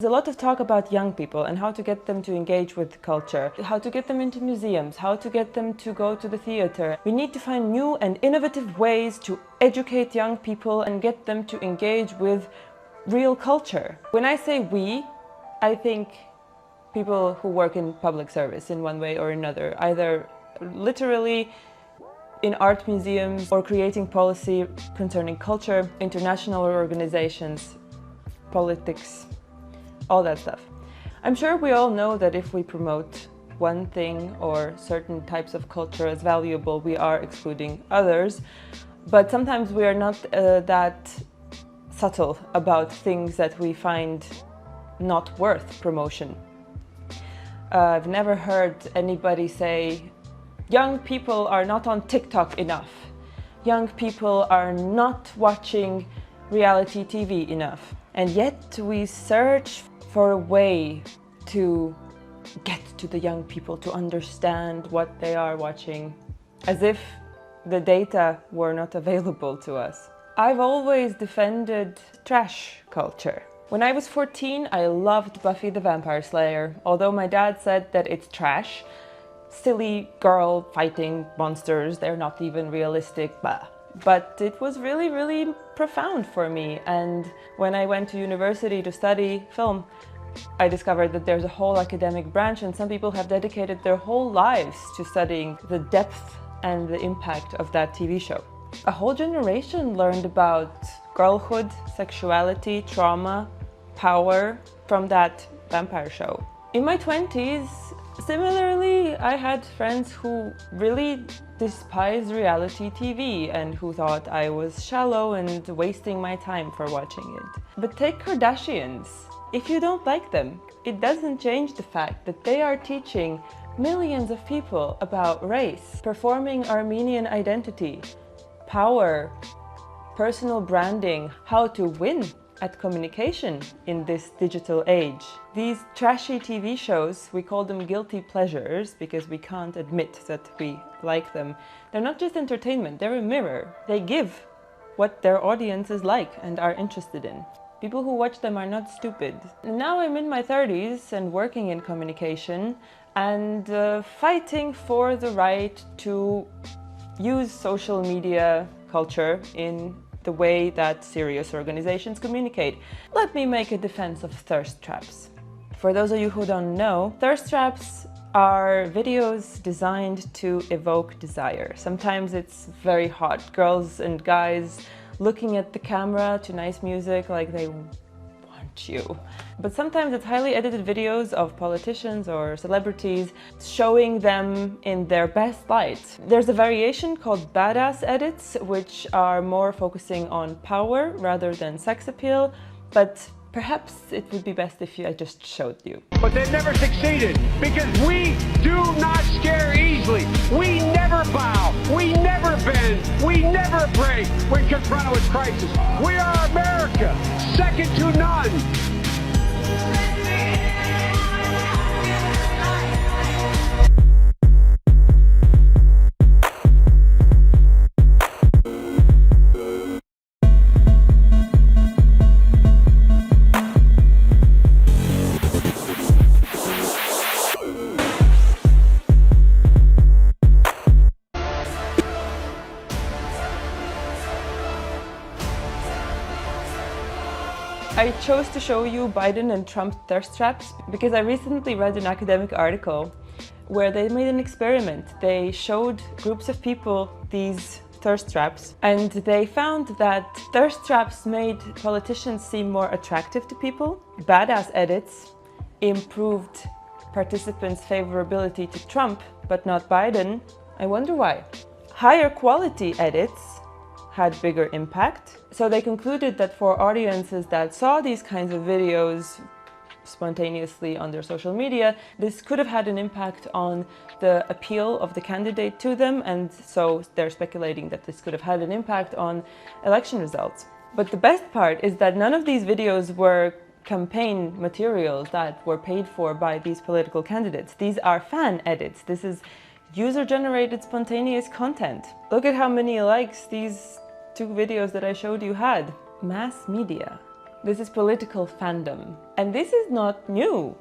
There's a lot of talk about young people and how to get them to engage with culture, how to get them into museums, how to get them to go to the theater. We need to find new and innovative ways to educate young people and get them to engage with real culture. When I say we, I think people who work in public service in one way or another, either literally in art museums or creating policy concerning culture, international organizations, politics, all that stuff. I'm sure we all know that if we promote one thing or certain types of culture as valuable, we are excluding others. But sometimes we are not that subtle about things that we find not worth promotion. I've never heard anybody say, young people are not on TikTok enough. Young people are not watching reality TV enough. And yet we search for a way to get to the young people, to understand what they are watching, as if the data were not available to us. I've always defended trash culture. When I was 14, I loved Buffy the Vampire Slayer, although my dad said that it's trash. Silly girl fighting monsters, they're not even realistic, blah. But it was really, really profound for me. And when I went to university to study film, I discovered that there's a whole academic branch and some people have dedicated their whole lives to studying the depth and the impact of that TV show. A whole generation learned about girlhood, sexuality, trauma, power from that vampire show. In my 20s, similarly, I had friends who really despised reality TV and who thought I was shallow and wasting my time for watching it. But take Kardashians. If you don't like them, it doesn't change the fact that they are teaching millions of people about race, performing Armenian identity, power, personal branding, how to win at communication in this digital age. These trashy TV shows, we call them guilty pleasures because we can't admit that we like them. They're not just entertainment, they're a mirror. They give what their audience is like and are interested in. People who watch them are not stupid. Now I'm in my 30s and working in communication and fighting for the right to use social media culture in the way that serious organizations communicate. Let me make a defense of thirst traps. For those of you who don't know, thirst traps are videos designed to evoke desire. Sometimes it's very hot, girls and guys looking at the camera to nice music like they want you. But sometimes it's highly edited videos of politicians or celebrities showing them in their best light. There's a variation called badass edits, which are more focusing on power rather than sex appeal, but perhaps it would be best if I just showed you. But they've never succeeded because we do not scare easily. We never bow. We never bend. We never break when confronted with crisis. We are America, second to none. I chose to show you Biden and Trump thirst traps because I recently read an academic article where they made an experiment. They showed groups of people these thirst traps and they found that thirst traps made politicians seem more attractive to people. Badass edits improved participants' favorability to Trump, but not Biden. I wonder why. Higher quality edits had bigger impact. So they concluded that for audiences that saw these kinds of videos spontaneously on their social media, this could have had an impact on the appeal of the candidate to them, and so they're speculating that this could have had an impact on election results. But the best part is that none of these videos were campaign materials that were paid for by these political candidates. These are fan edits. This is user-generated spontaneous content. Look at how many likes these two videos that I showed you had. Mass media. This is political fandom. And this is not new.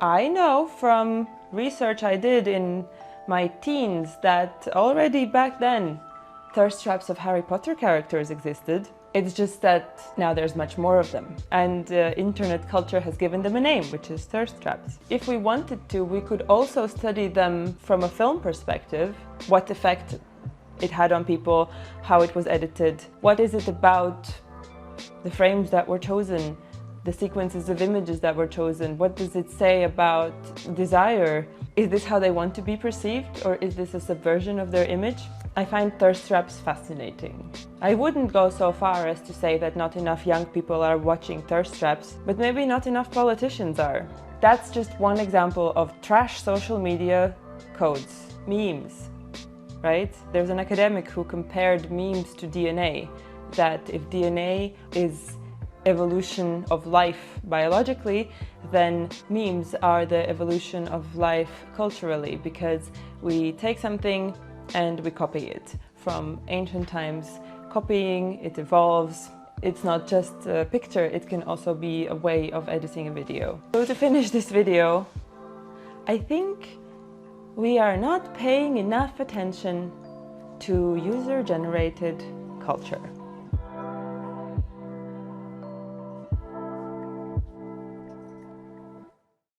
I know from research I did in my teens that already back then thirst traps of Harry Potter characters existed. It's just that now there's much more of them. And internet culture has given them a name, which is thirst traps. If we wanted to, we could also study them from a film perspective. What effect it had on people, how it was edited. What is it about the frames that were chosen, the sequences of images that were chosen? What does it say about desire? Is this how they want to be perceived, or is this a subversion of their image? I find thirst traps fascinating. I wouldn't go so far as to say that not enough young people are watching thirst traps, but maybe not enough politicians are. That's just one example of trash social media codes, memes, right? There's an academic who compared memes to DNA, that if DNA is evolution of life biologically, then memes are the evolution of life culturally, because we take something and we copy it. From ancient times, copying, it evolves. It's not just a picture, it can also be a way of editing a video. So to finish this video, I think we are not paying enough attention to user-generated culture.